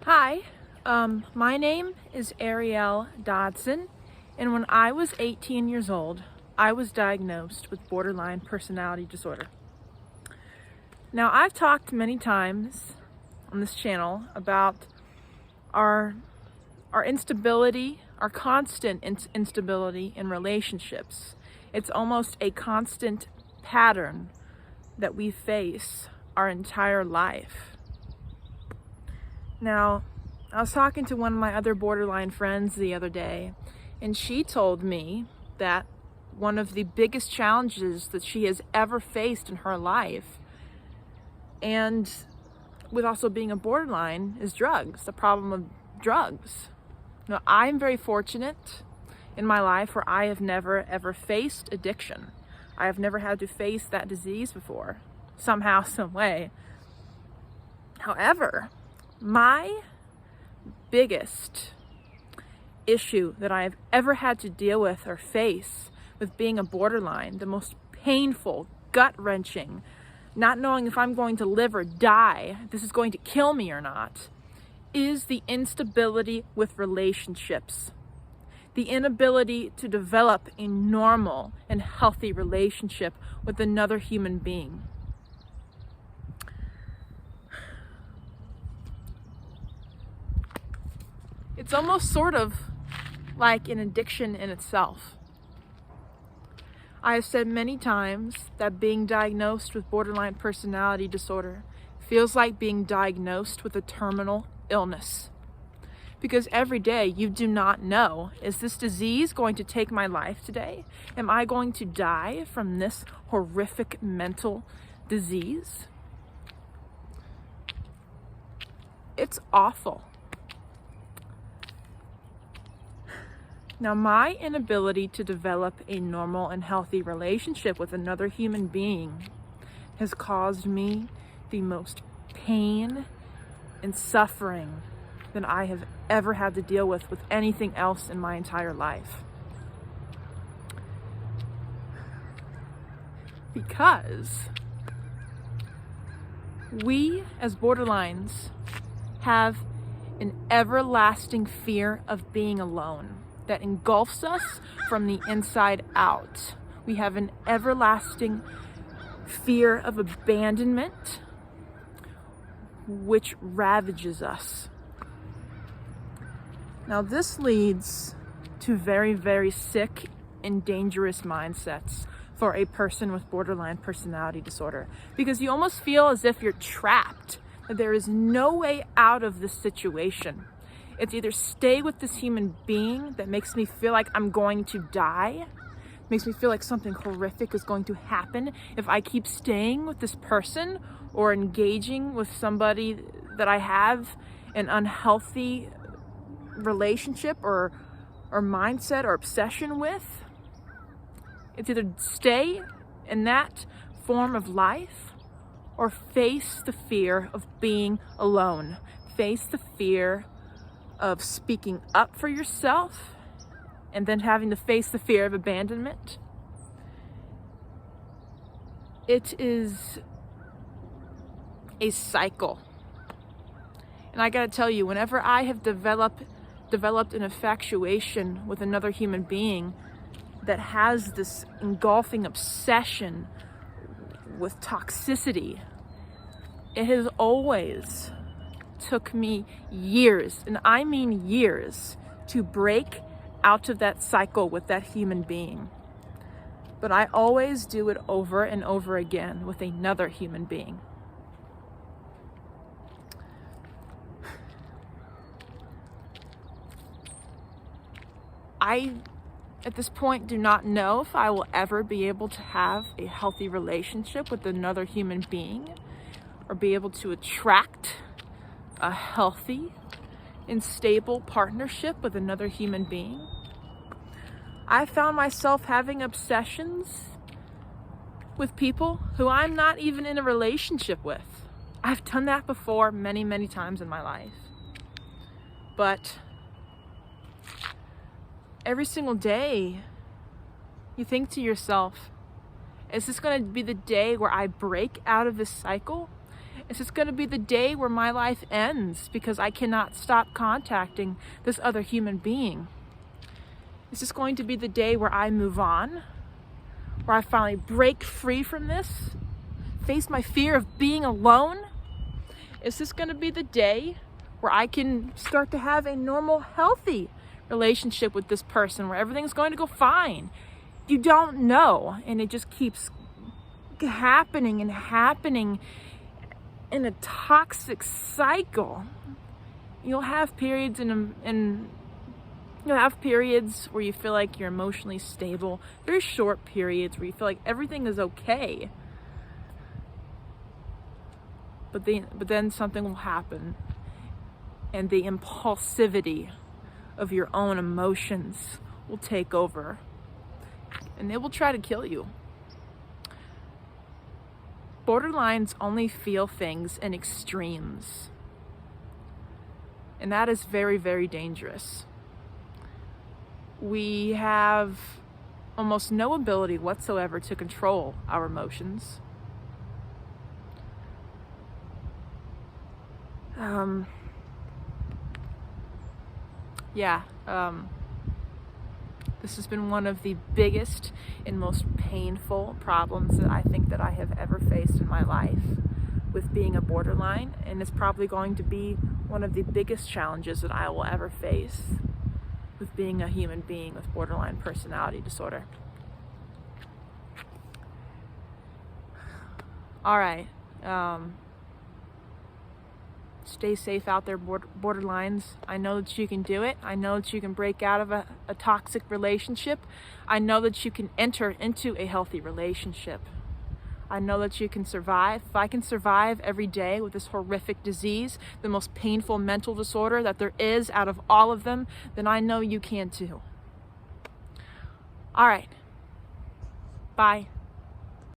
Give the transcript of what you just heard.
Hi, my name is Ariel Dodson, and when I was 18 years old, I was diagnosed with borderline personality disorder. Now, I've talked many times on this channel about our instability, our constant instability in relationships. It's almost a constant pattern that we face our entire life. Now, I was talking to one of my other borderline friends the other day, and she told me that one of the biggest challenges that she has ever faced in her life, and with also being a borderline, is drugs, the problem of drugs. Now, I'm very fortunate in my life where I have never ever faced addiction. I have never had to face that disease before, somehow, some way. However, my biggest issue that I've ever had to deal with or face with being a borderline, the most painful, gut-wrenching, not knowing if I'm going to live or die, if this is going to kill me or not, is the instability with relationships. The inability to develop a normal and healthy relationship with another human being. It's almost sort of like an addiction in itself. I have said many times that being diagnosed with borderline personality disorder feels like being diagnosed with a terminal illness. Because every day you do not know, is this disease going to take my life today? Am I going to die from this horrific mental disease? It's awful. Now, my inability to develop a normal and healthy relationship with another human being has caused me the most pain and suffering than I have ever had to deal with anything else in my entire life. Because we as borderlines have an everlasting fear of being alone that engulfs us from the inside out. We have an everlasting fear of abandonment, which ravages us. Now, this leads to very, very sick and dangerous mindsets for a person with borderline personality disorder, because you almost feel as if you're trapped, that there is no way out of this situation. It's either stay with this human being that makes me feel like I'm going to die, makes me feel like something horrific is going to happen if I keep staying with this person or engaging with somebody that I have an unhealthy relationship or mindset or obsession with. It's either stay in that form of life or face the fear of being alone, face the fear of speaking up for yourself, and then having to face the fear of abandonment. It is a cycle. And I gotta tell you, whenever I have developed an infatuation with another human being that has this engulfing obsession with toxicity, it has always took me years, and I mean years, to break out of that cycle with that human being. But I always do it over and over again with another human being. I, at this point, do not know if I will ever be able to have a healthy relationship with another human being or be able to attract a healthy and stable partnership with another human being. I found myself having obsessions with people who I'm not even in a relationship with. I've done that before many, many times in my life. But every single day, you think to yourself, is this going to be the day where I break out of this cycle Is this going to be the day where my life ends because I cannot stop contacting this other human being? Is this going to be the day where I move on? Where I finally break free from this? Face my fear of being alone? Is this going to be the day where I can start to have a normal, healthy relationship with this person, where everything's going to go fine? You don't know, and it just keeps happening and happening in a toxic cycle. You'll have periods you'll have periods where you feel like you're emotionally stable, very short periods where you feel like everything is okay. But then something will happen, and the impulsivity of your own emotions will take over, and they will try to kill you. Borderlines only feel things in extremes, and that is very, very dangerous. We have almost no ability whatsoever to control our emotions. This has been one of the biggest and most painful problems that I think that I have ever faced in my life with being a borderline, and it's probably going to be one of the biggest challenges that I will ever face with being a human being with borderline personality disorder. All right. Stay safe out there, borderlines. I know that you can do it. I know that you can break out of a toxic relationship. I know that you can enter into a healthy relationship. I know that you can survive. If I can survive every day with this horrific disease, the most painful mental disorder that there is out of all of them, then I know you can too. All right. Bye.